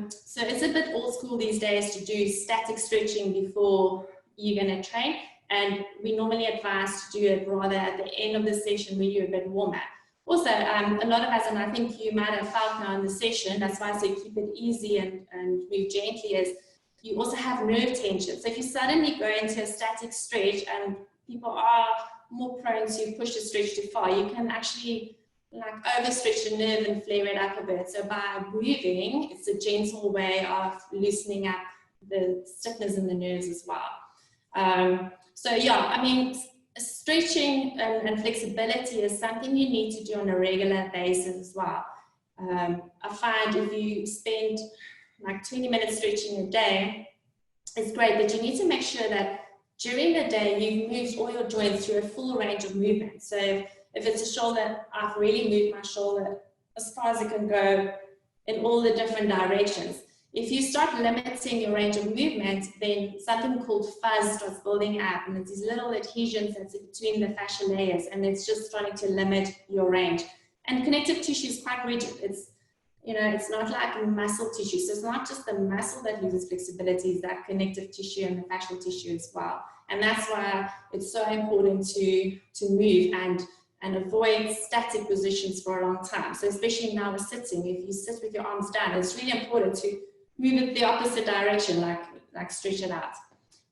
So it's a bit old school these days to do static stretching before you're going to train. And we normally advise to do it rather at the end of the session when you're a bit warmer. Also, a lot of us, and I think you might have felt now in the session, that's why I say keep it easy and move gently, is you also have nerve tension. So if you suddenly go into a static stretch, and people are more prone to push the stretch too far, you can actually like overstretch the nerve and flare it up a bit. So by moving, it's a gentle way of loosening up the stiffness in the nerves as well. So yeah, I mean, stretching and flexibility is something you need to do on a regular basis as well. I find if you spend like 20 minutes stretching a day, is great, but you need to make sure that during the day you've moved all your joints through a full range of movement. So if it's a shoulder, I've really moved my shoulder as far as it can go in all the different directions. If you start limiting your range of movement, then something called fuzz starts building up, and it's these little adhesions that's between the fascia layers, and it's just starting to limit your range. And connective tissue is quite rigid. It's, you know, it's not like muscle tissue. So it's not just the muscle that loses flexibility, it's that connective tissue and the fascial tissue as well. And that's why it's so important to move and avoid static positions for a long time. So especially now we're sitting, if you sit with your arms down, it's really important to move it the opposite direction, like stretch it out.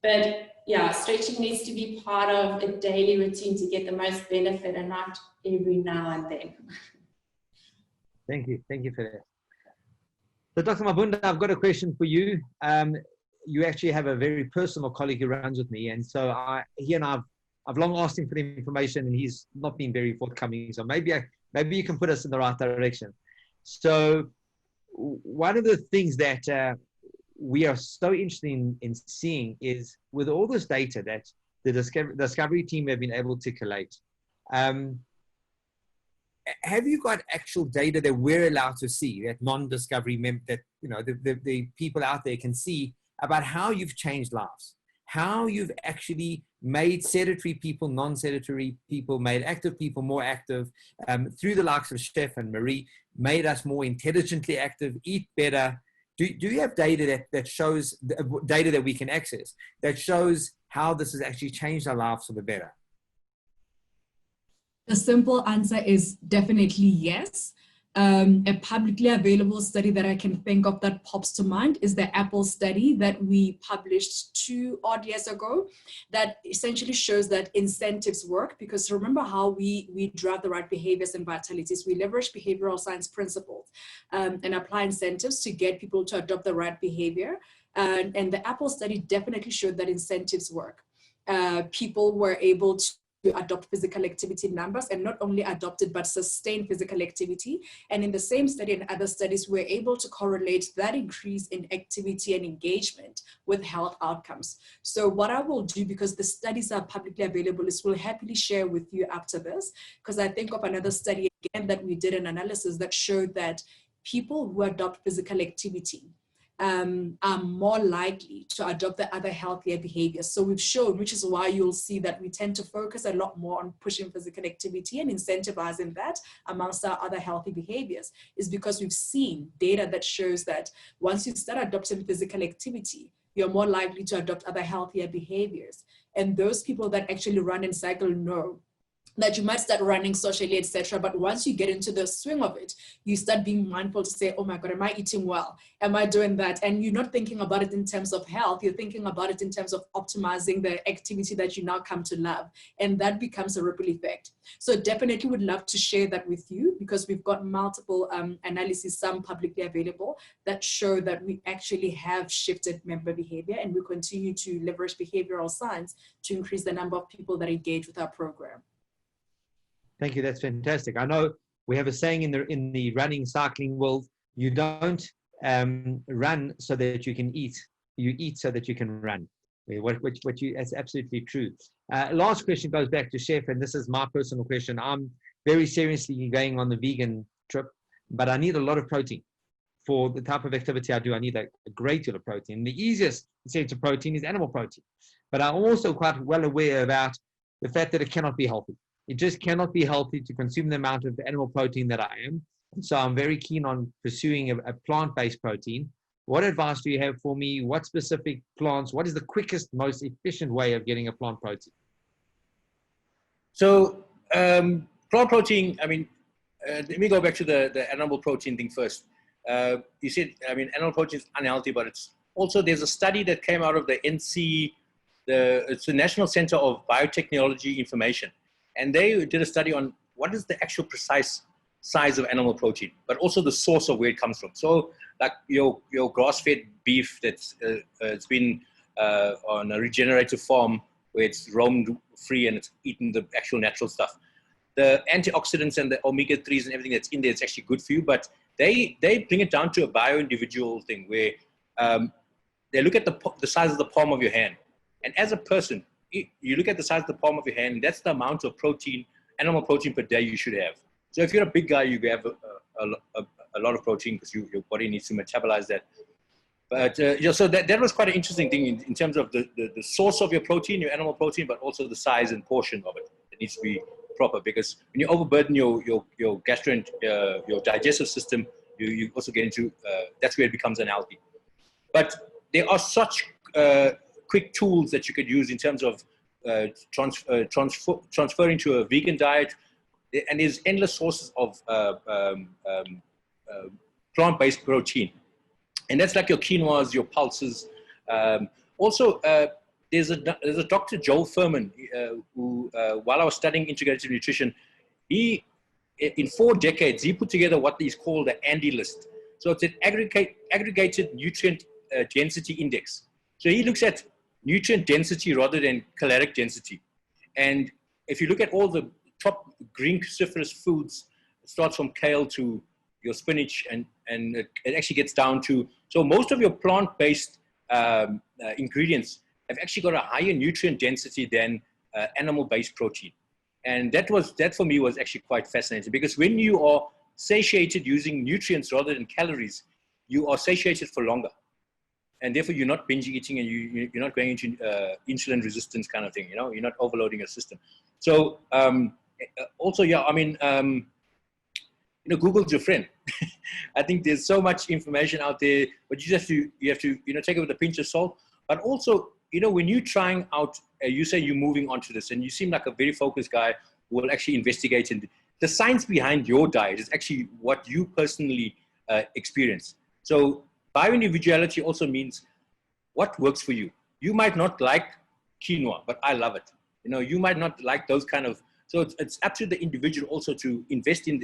But yeah, stretching needs to be part of a daily routine to get the most benefit, and not every now and then. Thank you for that. So Dr. Mabunda, I've got a question for you. You actually have a very personal colleague who runs with me, and so I've long asked him for the information, and he's not been very forthcoming. So maybe you can put us in the right direction. So one of the things that we are so interested in seeing is, with all this data that the Discovery team have been able to collate, have you got actual data that we're allowed to see, that non-Discovery that, you know, the people out there can see, about how you've changed lives, how you've actually made sedentary people non-sedentary people, made active people more active, through the likes of Steph and Marie, made us more intelligently active, eat better? Do you have data that shows, data that we can access, that shows how this has actually changed our lives for the better? The simple answer is definitely yes. A publicly available study that I can think of that pops to mind is the Apple study that we published 2 odd years ago, that essentially shows that incentives work. Because remember how we drive the right behaviors and vitalities. We leverage behavioral science principles and apply incentives to get people to adopt the right behavior. And the Apple study definitely showed that incentives work. People were able to adopt physical activity numbers, and not only adopted but sustain physical activity. And in the same study and other studies, we're able to correlate that increase in activity and engagement with health outcomes. So what I will do, because the studies are publicly available, is we'll happily share with you after this, because I think of another study again that we did an analysis that showed that people who adopt physical activity are more likely to adopt the other healthier behaviors. So we've shown, which is why you'll see that we tend to focus a lot more on pushing physical activity and incentivizing that amongst our other healthy behaviors, is because we've seen data that shows that once you start adopting physical activity, you're more likely to adopt other healthier behaviors. And those people that actually run and cycle know that you might start running socially, etc. But once you get into the swing of it, you start being mindful to say, oh my God, am I eating well? Am I doing that? And you're not thinking about it in terms of health. You're thinking about it in terms of optimizing the activity that you now come to love. And that becomes a ripple effect. So definitely would love to share that with you, because we've got multiple analyses, some publicly available, that show that we actually have shifted member behavior, and we continue to leverage behavioral science to increase the number of people that engage with our program. Thank you. That's fantastic. I know we have a saying in the running, cycling world: you don't run so that you can eat. You eat so that you can run. That's absolutely true. Last question goes back to Chef, and this is my personal question. I'm very seriously going on the vegan trip, but I need a lot of protein for the type of activity I do. I need a great deal of protein. The easiest source of protein is animal protein, but I'm also quite well aware about the fact that it cannot be healthy. It just cannot be healthy to consume the amount of animal protein that I am. And so I'm very keen on pursuing a plant-based protein. What advice do you have for me? What specific plants? What is the quickest, most efficient way of getting a plant protein? So plant protein, I mean, let me go back to the animal protein thing first. You said, I mean, animal protein is unhealthy, but it's also, there's a study that came out of the NC, it's the National Center of Biotechnology Information. And they did a study on what is the actual precise size of animal protein, but also the source of where it comes from. So like your grass-fed beef that's it's been on a regenerative farm where it's roamed free and it's eaten the actual natural stuff. The antioxidants and the omega-3s and everything that's in there, it's actually good for you, but they bring it down to a bio-individual thing where they look at the size of the palm of your hand. And as a person, you look at the size of the palm of your hand, and that's the amount of protein, animal protein per day you should have. So if you're a big guy, you have a lot of protein because your body needs to metabolize that. But so that was quite an interesting thing in terms of the source of your protein, your animal protein, but also the size and portion of it. It needs to be proper, because when you overburden your your digestive system, you also get into that's where it becomes unhealthy. But there are such quick tools that you could use in terms of transferring to a vegan diet, and there's endless sources of plant-based protein, and that's like your quinoas, your pulses. Also, there's a Dr. Joel Furman who, while I was studying integrative nutrition, in 4 decades, he put together what is called the Andy list. So it's an aggregated nutrient density index. So he looks at nutrient density rather than caloric density. And if you look at all the top green cruciferous foods, it starts from kale to your spinach, and it actually gets down to, so most of your plant-based ingredients have actually got a higher nutrient density than animal-based protein. And that for me was actually quite fascinating, because when you are satiated using nutrients rather than calories, you are satiated for longer. And therefore you're not binge eating, and you're not going into insulin resistance kind of thing, you know, you're not overloading your system. So also, yeah, I mean, you know, Google's your friend. I think there's so much information out there, but you have to, you know, take it with a pinch of salt. But also, you know, when you're trying out, you say you're moving on to this, and you seem like a very focused guy who will actually investigate. And the science behind your diet is actually what you personally experience. So bioindividuality also means what works for you. You might not like quinoa, but I love it. You know, you might not like those kind of, so it's up to the individual also to invest in